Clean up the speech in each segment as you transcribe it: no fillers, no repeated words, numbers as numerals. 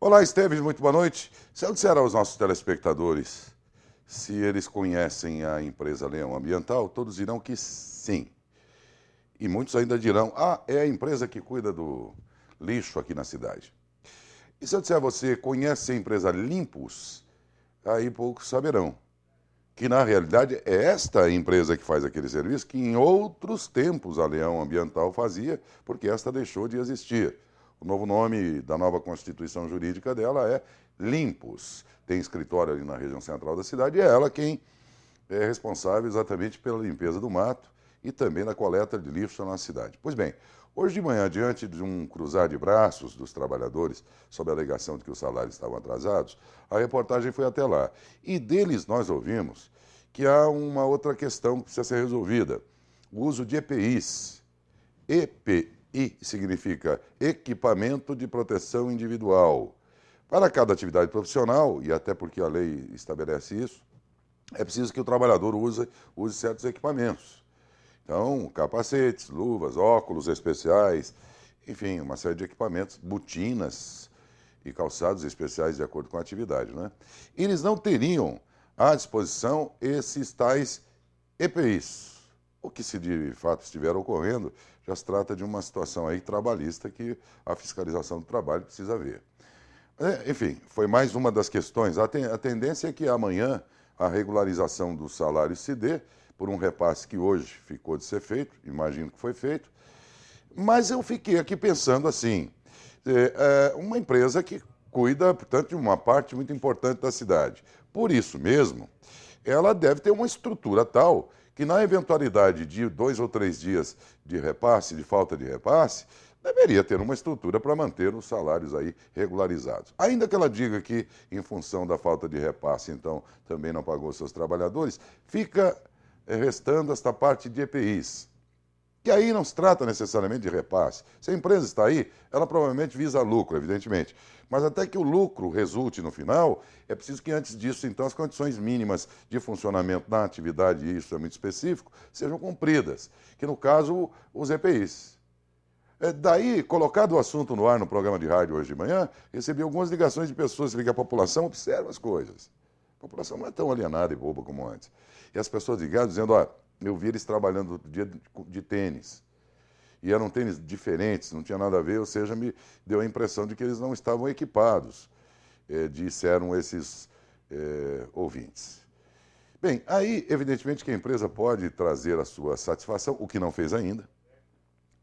Olá, Esteves, muito boa noite. Se eu disser aos nossos telespectadores se eles conhecem a empresa Leão Ambiental, todos dirão que sim. E muitos ainda dirão, é a empresa que cuida do lixo aqui na cidade. E se eu disser a você, conhece a empresa Limpos, aí poucos saberão que na realidade é esta empresa que faz aquele serviço que em outros tempos a Leão Ambiental fazia, porque esta deixou de existir. O novo nome da nova constituição jurídica dela é Limpos. Tem escritório ali na região central da cidade e é ela quem é responsável exatamente pela limpeza do mato e também da coleta de lixo na cidade. Pois bem, hoje de manhã, diante de um cruzar de braços dos trabalhadores, sob a alegação de que os salários estavam atrasados, a reportagem foi até lá. E deles nós ouvimos que há uma outra questão que precisa ser resolvida. O uso de EPIs. EPI significa Equipamento de Proteção Individual. Para cada atividade profissional, e até porque a lei estabelece isso, é preciso que o trabalhador use certos equipamentos. Então, capacetes, luvas, óculos especiais, enfim, uma série de equipamentos, botinas e calçados especiais de acordo com a atividade, né? Eles não teriam à disposição esses tais EPIs. O que se de fato estiver ocorrendo, já se trata de uma situação aí trabalhista que a fiscalização do trabalho precisa ver. Enfim, foi mais uma das questões. A tendência é que amanhã a regularização dos salários se dê por um repasse que hoje ficou de ser feito, imagino que foi feito, mas eu fiquei aqui pensando assim, uma empresa que cuida, portanto, de uma parte muito importante da cidade. Por isso mesmo, ela deve ter uma estrutura tal que na eventualidade de 2 ou 3 dias de repasse, de falta de repasse, deveria ter uma estrutura para manter os salários aí regularizados. Ainda que ela diga que, em função da falta de repasse, então, também não pagou seus trabalhadores, fica restando esta parte de EPIs, que aí não se trata necessariamente de repasse. Se a empresa está aí, ela provavelmente visa lucro, evidentemente. Mas até que o lucro resulte no final, é preciso que antes disso, então, as condições mínimas de funcionamento da atividade, e isso é muito específico, sejam cumpridas, que no caso, os EPIs. Daí, colocado o assunto no ar no programa de rádio hoje de manhã, recebi algumas ligações de pessoas que a população observa as coisas. A população não é tão alienada e boba como antes. E as pessoas ligaram dizendo, eu vi eles trabalhando outro dia de tênis. E eram tênis diferentes, não tinha nada a ver, ou seja, me deu a impressão de que eles não estavam equipados, disseram esses ouvintes. Bem, aí, evidentemente que a empresa pode trazer a sua satisfação, o que não fez ainda,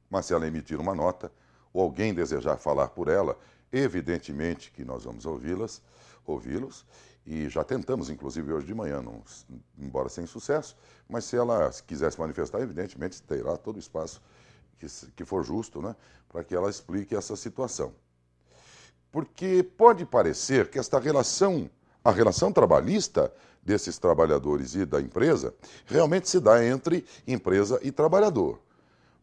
mas se ela emitir uma nota, ou alguém desejar falar por ela, evidentemente que nós vamos ouvi-los, e já tentamos, inclusive, hoje de manhã, embora sem sucesso, mas se ela quiser se manifestar, evidentemente terá todo o espaço que for justo, né, para que ela explique essa situação. Porque pode parecer que a relação trabalhista desses trabalhadores e da empresa, realmente se dá entre empresa e trabalhador.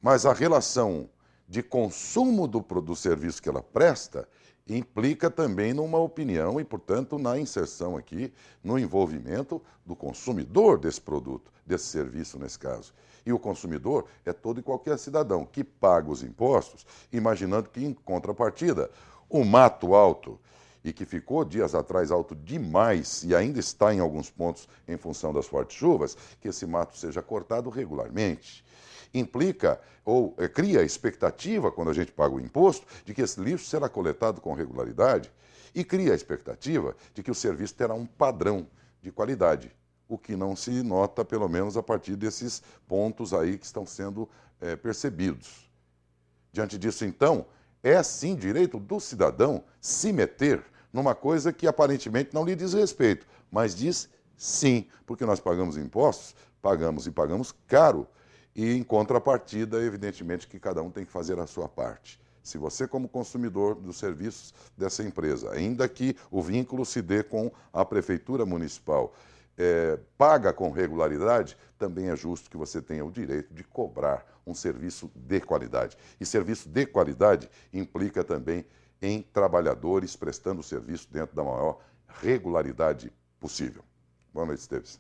Mas a relação de consumo do serviço que ela presta implica também numa opinião e, portanto, na inserção aqui, no envolvimento do consumidor desse produto, desse serviço nesse caso. E o consumidor é todo e qualquer cidadão que paga os impostos, imaginando que, em contrapartida, o mato alto, e que ficou dias atrás alto demais e ainda está em alguns pontos em função das fortes chuvas, que esse mato seja cortado regularmente. Implica ou cria a expectativa, quando a gente paga o imposto, de que esse lixo será coletado com regularidade e cria a expectativa de que o serviço terá um padrão de qualidade, o que não se nota, pelo menos, a partir desses pontos aí que estão sendo percebidos. Diante disso, então, é sim direito do cidadão se meter numa coisa que aparentemente não lhe diz respeito, mas diz sim, porque nós pagamos impostos, pagamos e pagamos caro, e em contrapartida, evidentemente, que cada um tem que fazer a sua parte. Se você, como consumidor dos serviços dessa empresa, ainda que o vínculo se dê com a prefeitura municipal, paga com regularidade, também é justo que você tenha o direito de cobrar um serviço de qualidade. E serviço de qualidade implica também em trabalhadores prestando serviço dentro da maior regularidade possível. Boa noite, Esteves.